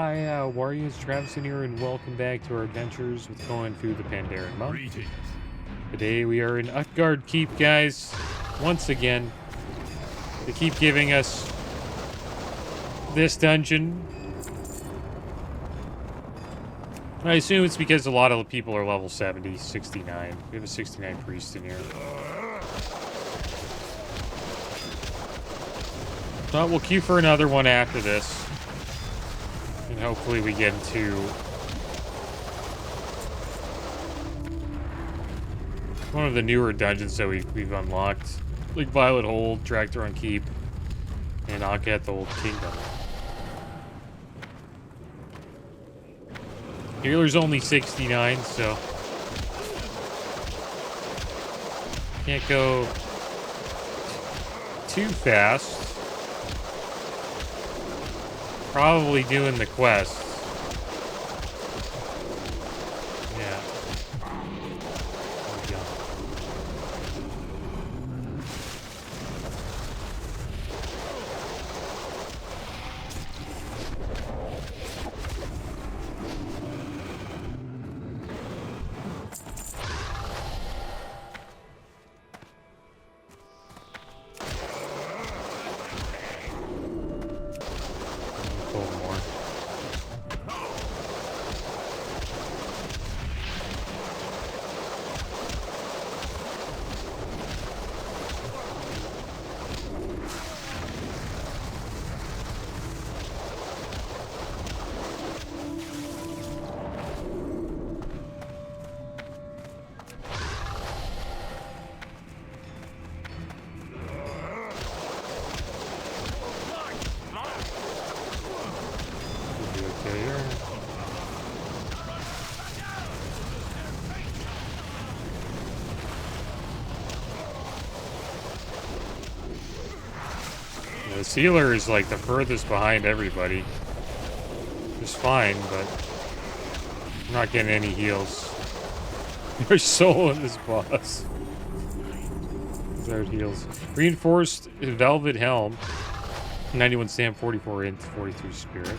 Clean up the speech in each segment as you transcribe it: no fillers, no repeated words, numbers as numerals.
Hi, Warriors, Traviseen here, and welcome back to our adventures with going through the PANDAREN MONK. Today we are in Utgard Keep, guys. Once again, they keep giving us this dungeon. I assume it's because a lot of people are level 70, 69. We have a 69 priest in here. But we'll queue for another one after this. And hopefully we get into one of the newer dungeons that we've unlocked. Like Violet Hold, Tractor on Keep, and I'll get the Old Kingdom. Healer's only 69, so can't go too fast. Probably doing the quest. Yeah. There we go. The sealer is like the furthest behind everybody. It's fine, but I'm not getting any heals. There's soul in this boss. Without heals. Reinforced Velvet Helm. 91 stamina, 44 int, 43 spirit.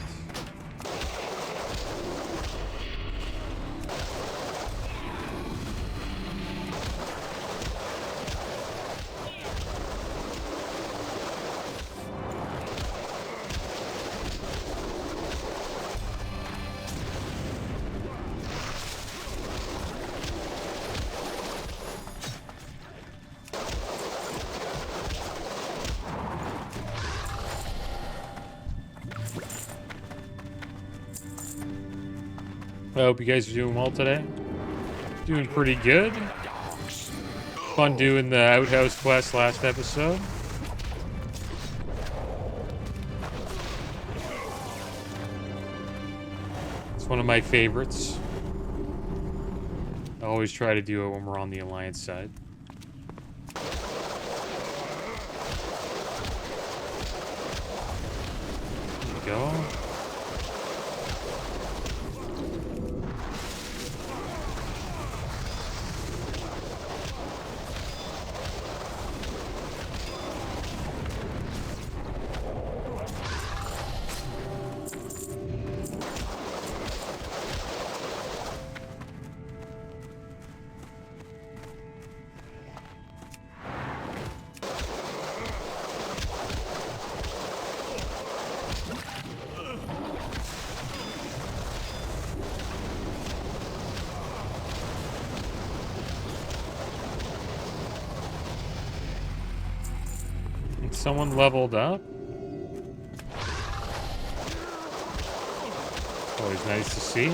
I hope you guys are doing well today. Doing pretty good. Fun doing the outhouse quest last episode. It's one of my favorites. I always try to do it when we're on the Alliance side. There we go. Someone leveled up. Always nice to see.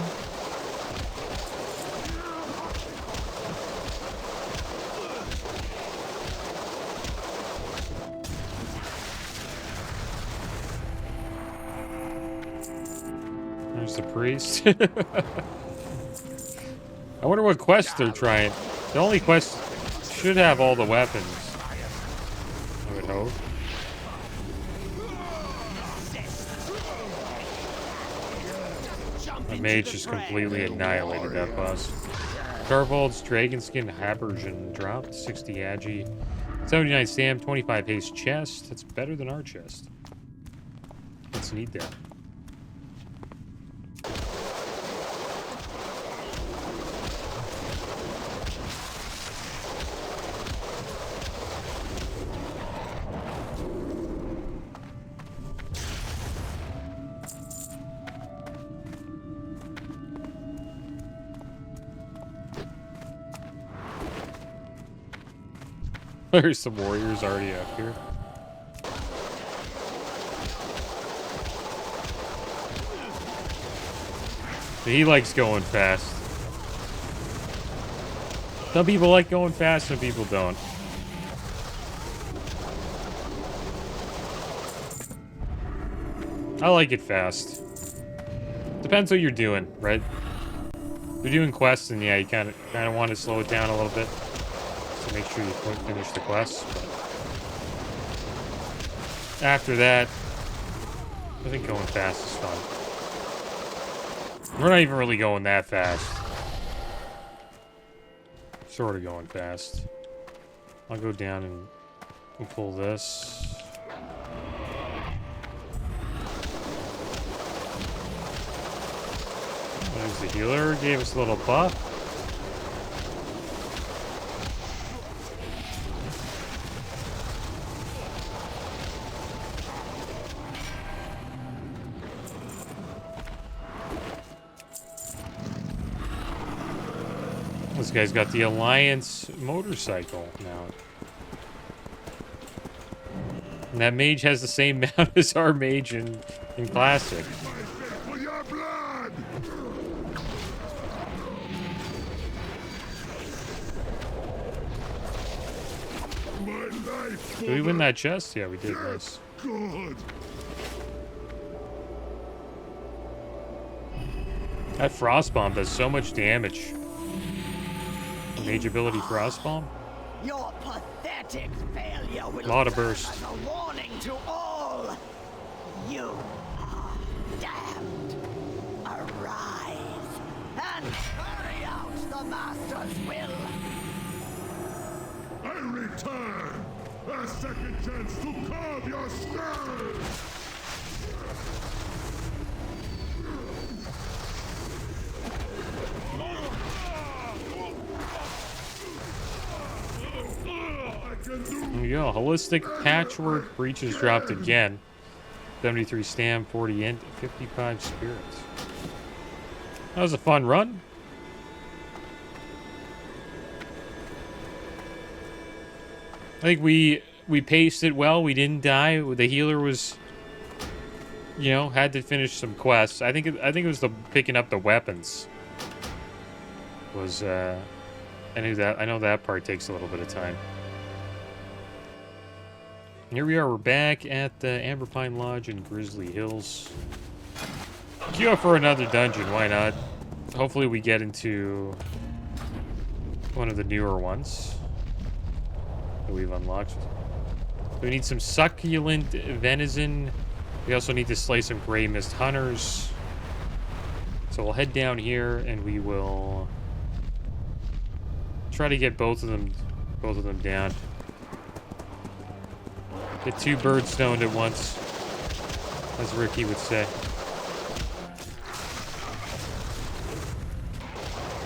There's the priest. I wonder what quest they're trying. The only quest should have all the weapons, I would hope. The mage just completely annihilated that boss. Carvold's Dragonskin Habersion dropped 60 Agi, 79 Stam, 25 Haste chest. That's better than our chest. Let's need that. There's some warriors already up here. He likes going fast. Some people like going fast, some people don't. I like it fast. Depends what you're doing, right? If you're doing quests, and yeah, you kind of want to slow it down a little bit to make sure you finish the quest. But after that, I think going fast is fun. We're not even really going that fast. Sort of going fast. I'll go down and we'll pull this. There's the healer. Gave us a little buff. This guy's got the Alliance motorcycle now. And that mage has the same mount as our mage in Classic. Did we win that chest? Yeah, we did. Nice. That Frostbomb does so much damage. Mage ability Frostbomb. Your pathetic failure will Lot of serve burst. as a warning to all. You are damned. Arise and carry out the Master's will. I return! A second chance to carve your skull! There we go. Holistic Patchwork Breaches dropped again. 73 stam, 40 int, 55 spirits. That was a fun run. I think we paced it well. We didn't die. The healer was, you know, had to finish some quests. I think it was the picking up the weapons. Was I know that part takes a little bit of time. Here we are. We're back at the Amberpine Lodge in Grizzly Hills. Queue up for another dungeon. Why not? Hopefully we get into one of the newer ones that we've unlocked. We need some succulent venison. We also need to slay some Grey Mist hunters. So we'll head down here and we will try to get both of them down. Get two birds stoned at once, as Ricky would say.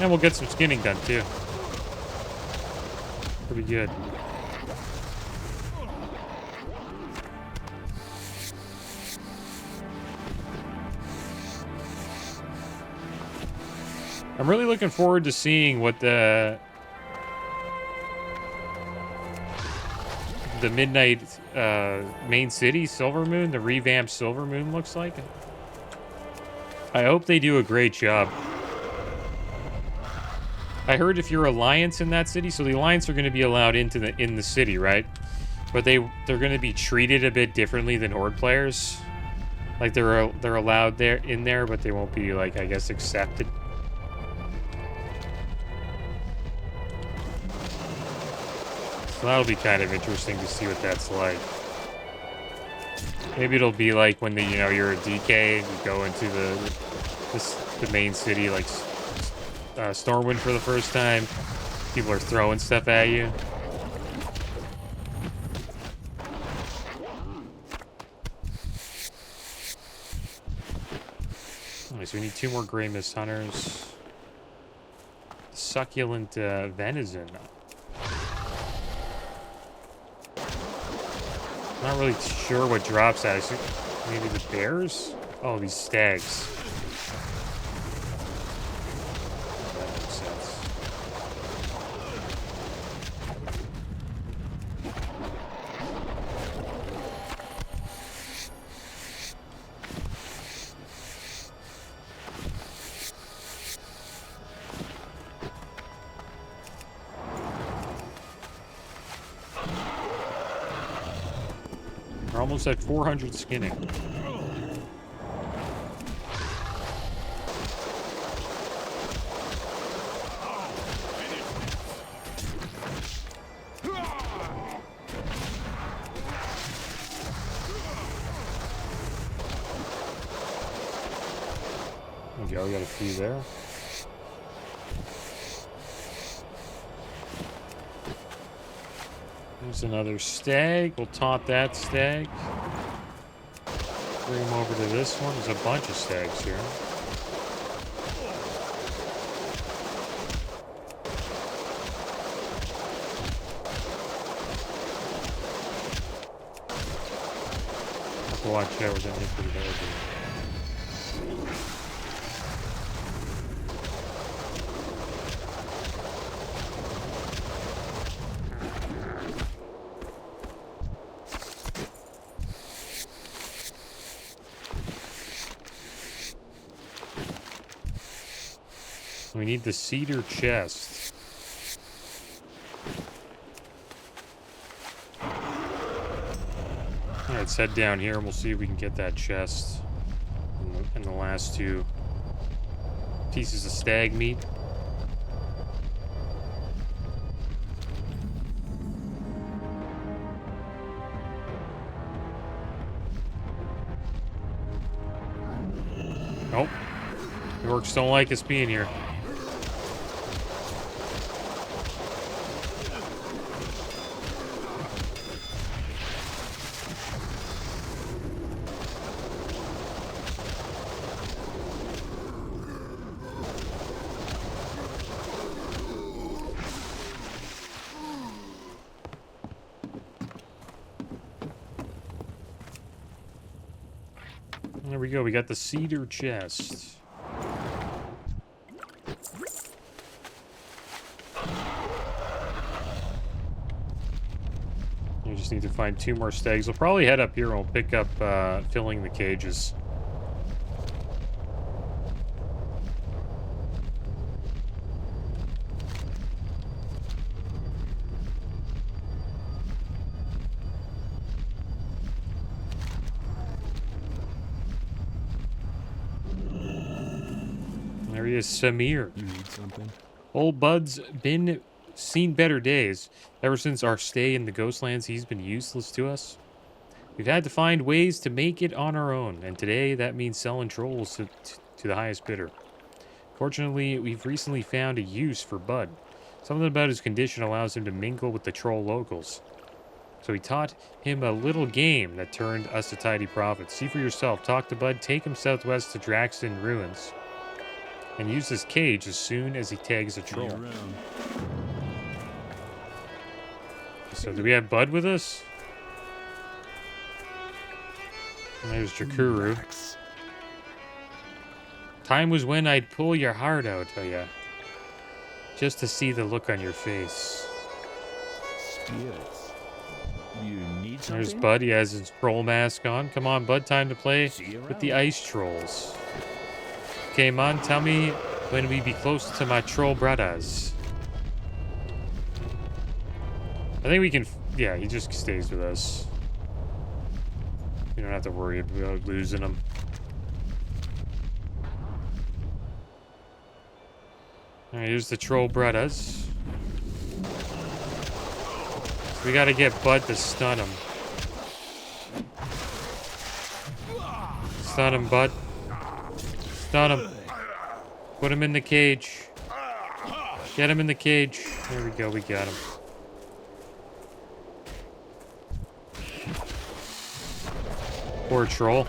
And we'll get some skinning done too. Pretty good. I'm really looking forward to seeing what the Midnight main city Silvermoon, the revamped Silvermoon looks like. I hope they do a great job. I heard if you're Alliance in that city, so the Alliance are going to be allowed in the city, right? But they're going to be treated a bit differently than Horde players. Like they're allowed in there, but they won't be, like, I guess, accepted. So that'll be kind of interesting to see what that's like. Maybe it'll be like when you're a DK and you go into the main city, like Stormwind for the first time. People are throwing stuff at you. Okay, so we need 2 more Grey Mist hunters. Succulent venison. Not really sure what drops at. Maybe the bears? Oh, these stags. That makes sense. almost at 400 skinning. There we go, we got a few there. There's another stag. We'll taunt that stag. Bring him over to this one. There's a bunch of stags here. Have to watch out with that pretty heavy. We need the cedar chest. Alright, let's head down here and we'll see if we can get that chest. And the last two pieces of stag meat. Nope. The orcs don't like us being here. There we go, we got the cedar chest. We just need to find 2 more stags. We'll probably head up here and we'll pick up filling the cages. There he is, Samir. You need something? Old Bud's been seen better days. Ever since our stay in the Ghostlands, he's been useless to us. We've had to find ways to make it on our own, and today that means selling trolls to the highest bidder. Fortunately, we've recently found a use for Bud. Something about his condition allows him to mingle with the troll locals. So we taught him a little game that turned us to tidy profits. See for yourself. Talk to Bud, take him southwest to Draxton Ruins, and use his cage as soon as he tags a troll. So do we have Bud with us? And there's Jakuru. Time was when I'd pull your heart out, oh yeah. Just to see the look on your face. Spirits. You need something? There's Bud, he has his troll mask on. Come on, Bud, time to play with the ice trolls. Okay, man, tell me when we be close to my troll brothers. I think we can... Yeah, he just stays with us. We don't have to worry about losing him. Alright, here's the troll brothers. We gotta get Bud to stun him. Stun him, Bud. Stun him. Put him in the cage. Get him in the cage. There we go, we got him. Poor troll.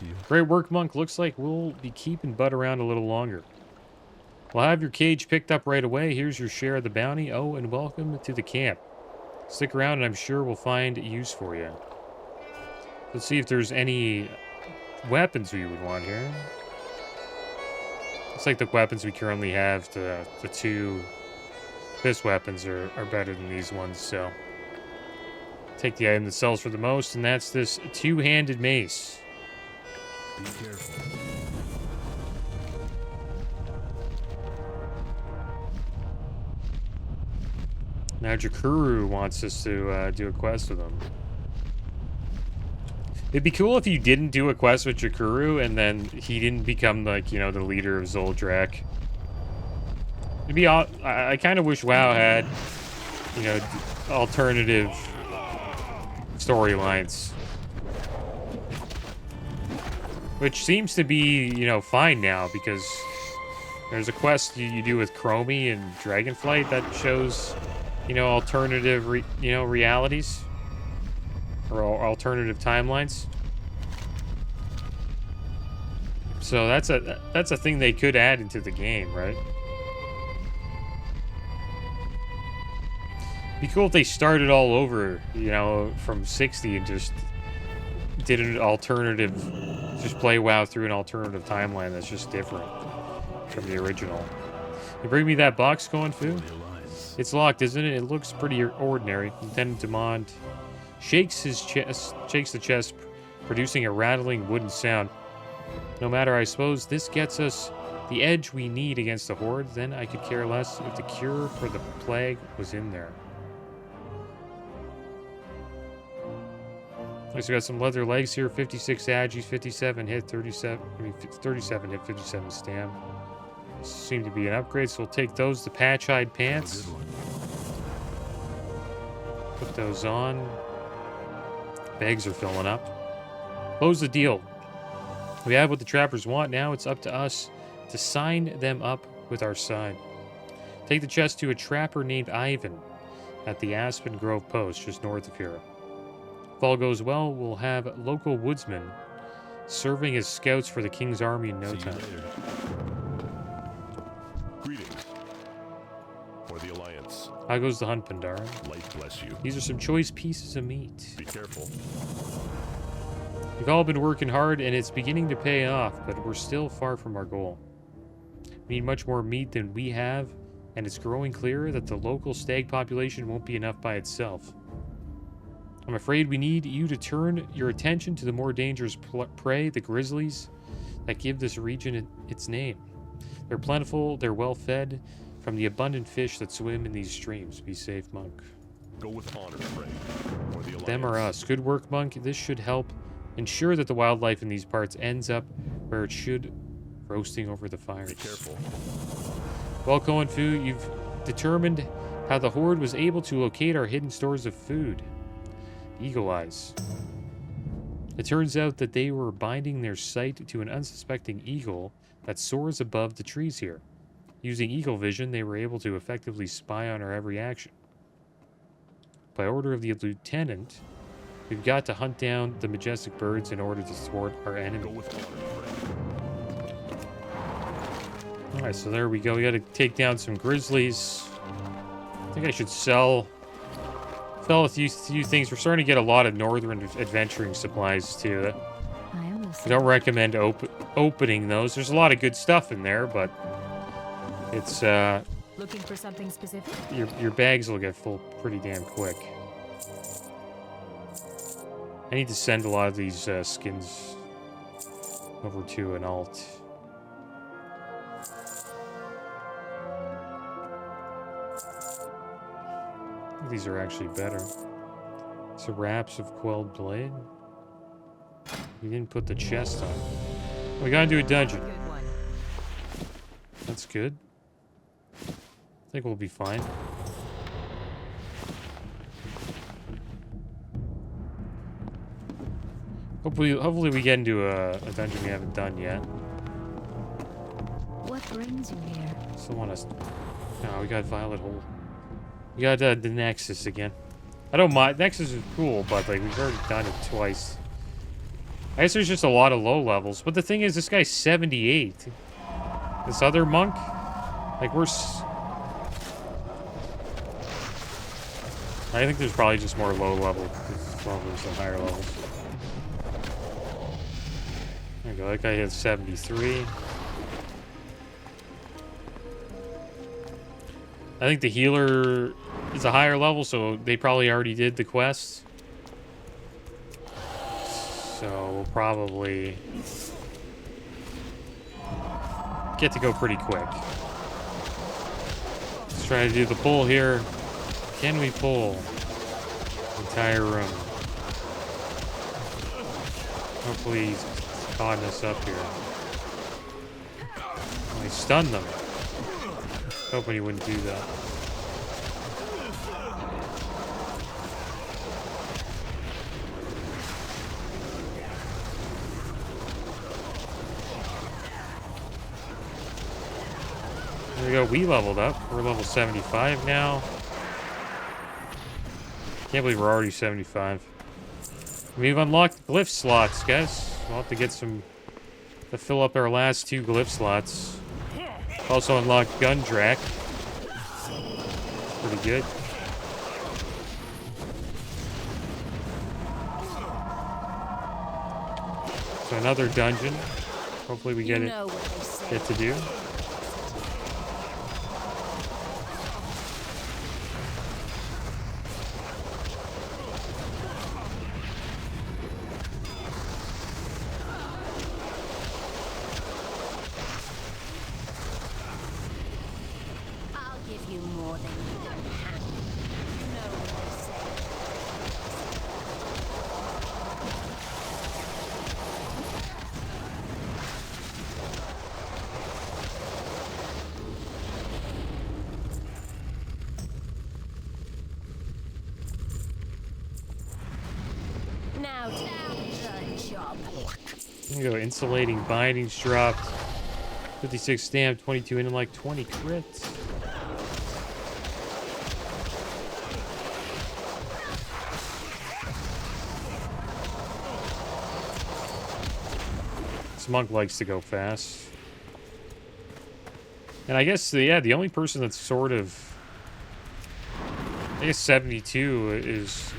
you. Great work, Monk. Looks like we'll be keeping Bud around a little longer. We'll have your cage picked up right away. Here's your share of the bounty. Oh, and welcome to the camp. Stick around and I'm sure we'll find use for you. Let's see if there's any weapons we would want here. Looks like the weapons we currently have, the two fist weapons are better than these ones, so... Take the item that sells for the most, and that's this two-handed mace. Be careful. Now Jakuru wants us to do a quest with him. It'd be cool if you didn't do a quest with Jakuru and then he didn't become, like, you know, the leader of Zoldrak. It'd be I kind of wish WoW had, you know, alternative storylines. Which seems to be, you know, fine now because there's a quest you do with Chromie and Dragonflight that shows, you know, alternative, realities. Or alternative timelines. So that's a thing they could add into the game, right? Be cool if they started all over, you know, from 60 and just did an alternative, just play WoW through an alternative timeline that's just different from the original. You bring me that box, going Fu? It's locked, isn't it? It looks pretty ordinary. Lieutenant Demond shakes the chest, producing a rattling wooden sound. No matter, I suppose this gets us the edge we need against the Horde, then I could care less if the cure for the plague was in there. We got some leather legs here, 56 Aggies, 57 hit, 37 hit, 57 stam. Seem to be an upgrade, so we'll take those, the patch-hide pants. Put those on. Bags are filling up. Close the deal. We have what the trappers want. Now it's up to us to sign them up with our side. Take the chest to a trapper named Ivan at the Aspen Grove post just north of here. If all goes well, we'll have local woodsmen serving as scouts for the King's army in no time. Greetings. For the Alliance. How goes the hunt, Pandaren? Light bless you. These are some choice pieces of meat. Be careful. We've all been working hard, and it's beginning to pay off, but we're still far from our goal. We need much more meat than we have, and it's growing clearer that the local stag population won't be enough by itself. I'm afraid we need you to turn your attention to the more dangerous prey, the grizzlies, that give this region its name. They're plentiful, they're well fed, from the abundant fish that swim in these streams. Be safe, Monk. Go with honor, friend. For the Alliance. Them or us. Good work, Monk. This should help ensure that the wildlife in these parts ends up where it should, roasting over the fires. Be careful. Well, Koen Fu, you've determined how the Horde was able to locate our hidden stores of food. Eagle Eyes. It turns out that they were binding their sight to an unsuspecting eagle that soars above the trees here. Using eagle vision, they were able to effectively spy on our every action. By order of the lieutenant, we've got to hunt down the majestic birds in order to thwart our enemy. Go with honor, friend. Alright, so there we go. We gotta take down some grizzlies. I think I should sell a few things. We're starting to get a lot of northern adventuring supplies too. I don't recommend opening those. There's a lot of good stuff in there, but it's looking for something specific? Your bags will get full pretty damn quick. I need to send a lot of these skins over to an alt. These are actually better. So wraps of Quelled Blade. We didn't put the chest on. We gotta do a dungeon. Good one. That's good. I think we'll be fine. Hopefully we get into a dungeon we haven't done yet. What brings you here? Still want to... No, we got Violet Hole. We got the Nexus again. I don't mind. Nexus is cool, but like we've already done it twice. I guess there's just a lot of low levels. But the thing is, this guy's 78. This other monk, like I think there's probably just more low level levels than higher levels. There you go. That guy has 73. I think the healer is a higher level, so they probably already did the quest. So we'll probably get to go pretty quick. Let's try to do the pull here. Can we pull the entire room? Hopefully he's caught us up here. Oh, he stunned them. Hoping he wouldn't do that. There we go. We leveled up. We're level 75 now. Can't believe we're already 75. We've unlocked glyph slots, guys. We'll have to get some to fill up our last 2 glyph slots. Also unlocked Gundrack. Pretty good. So another dungeon. Hopefully we get to do. There you go, insulating bindings dropped. 56 stamp, 22 intellect, 20 crits. This monk likes to go fast. And I guess, yeah, the only person that's sort of... I guess 72 is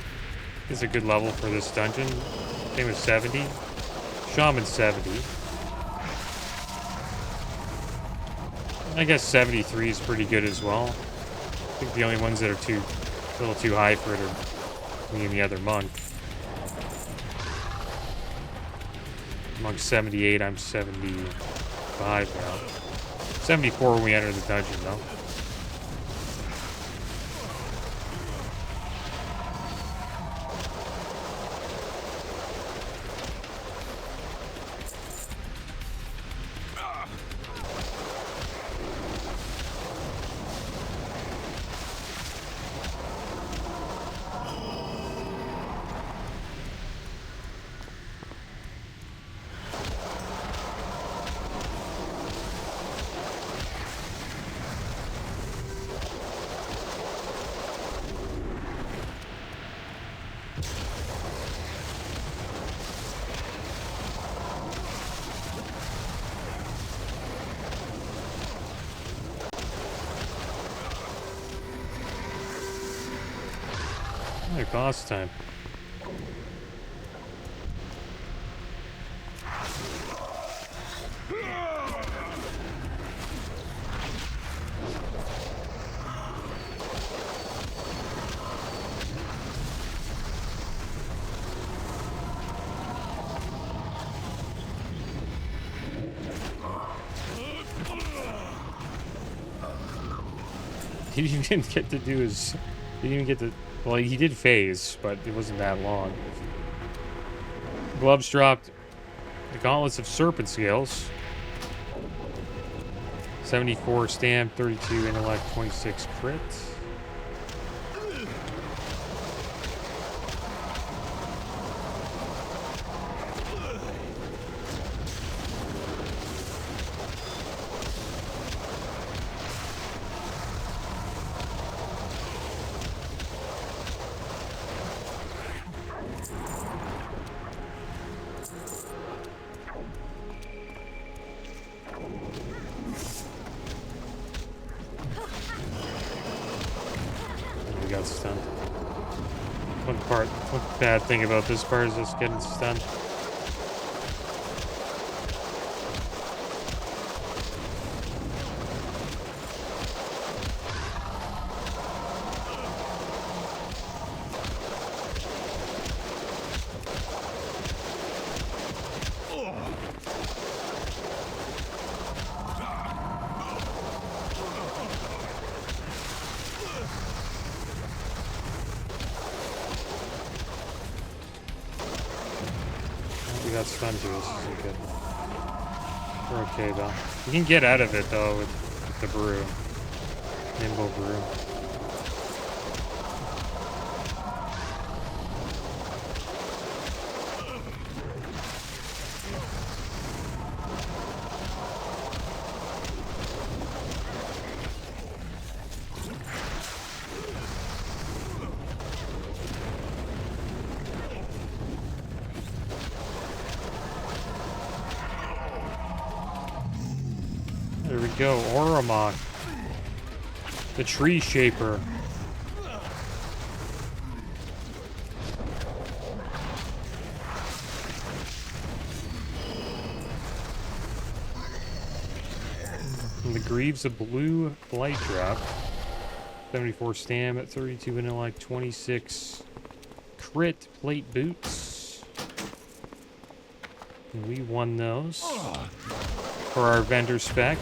a good level for this dungeon. Same with 70. Shaman 70. I guess 73 is pretty good as well. I think the only ones that are a little too high for it are me and the other monk. Monk's 78, I'm 75 now. 74 when we enter the dungeon, though. Another boss time. He didn't get to do his... He didn't even get to... Well, he did phase, but it wasn't that long. Gloves dropped. The Gauntlets of Serpent Scales. 74 stamp, 32 intellect, 26 crit. got stunned. One bad thing about this part is just getting stunned. We got stunned too, this isn't good. We're okay though. You can get out of it though with the brew. Nimble brew. There we go, Oromok. The tree shaper. And the Greaves of Blue Blight Drop. 74 stam at 32 intellect, 26 crit plate boots. And we won those for our vendor spec.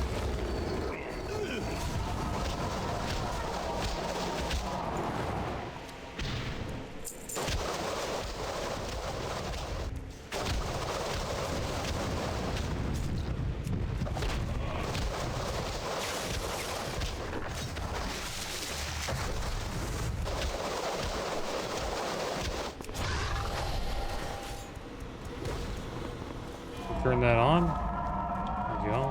Turn that on. There we go.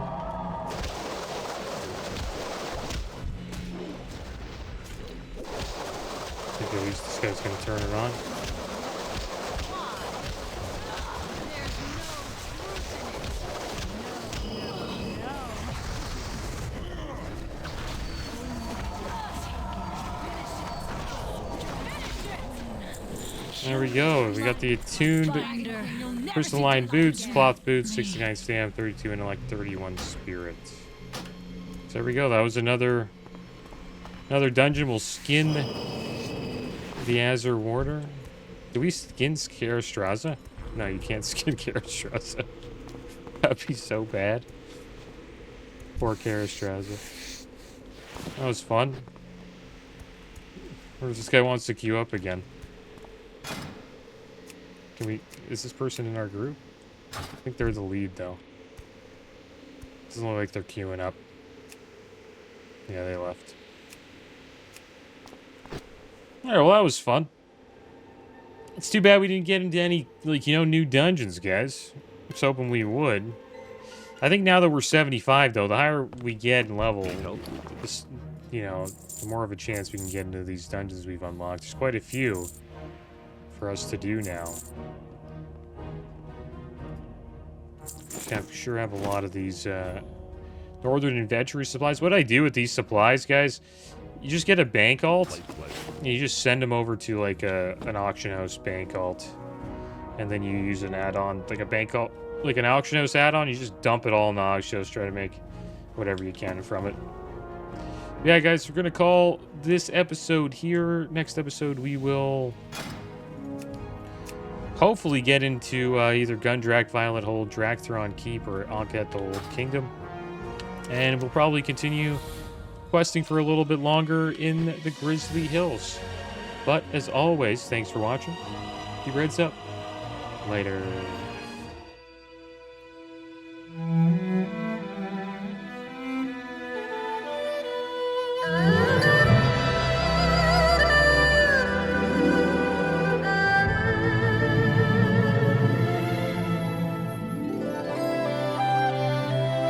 I think at least this guy's gonna turn it on. There we go. We got the attuned crystalline boots, cloth boots, 69 stam, 32 intellect, 31 spirit. So there we go. That was another dungeon. We'll skin the Azure Warder. Do we skin Karastraza? No, you can't skin Karastraza. That'd be so bad. Poor Karastraza. That was fun. Or this guy wants to queue up again. Can we... Is this person in our group? I think they're the lead, though. Doesn't look like they're queuing up. Yeah, they left. Alright, well, that was fun. It's too bad we didn't get into any, like, you know, new dungeons, guys. I was hoping we would. I think now that we're 75, though, the higher we get in level, this, you know, the more of a chance we can get into these dungeons we've unlocked. There's quite a few for us to do now. Sure have a lot of these Northern Inventory supplies. What I do with these supplies, guys, you just get a bank alt, and you just send them over to like an auction house bank alt, and then you use an add-on, like a bank alt, like an auction house add-on. You just dump it all in the auction house, try to make whatever you can from it. Yeah, guys, we're gonna call this episode here. Next episode, we will hopefully get into either Gundrak, Violet Hold, Drakthron Keep, or Ankhet the Old Kingdom. And we'll probably continue questing for a little bit longer in the Grizzly Hills. But as always, thanks for watching. Keep your heads up. Later.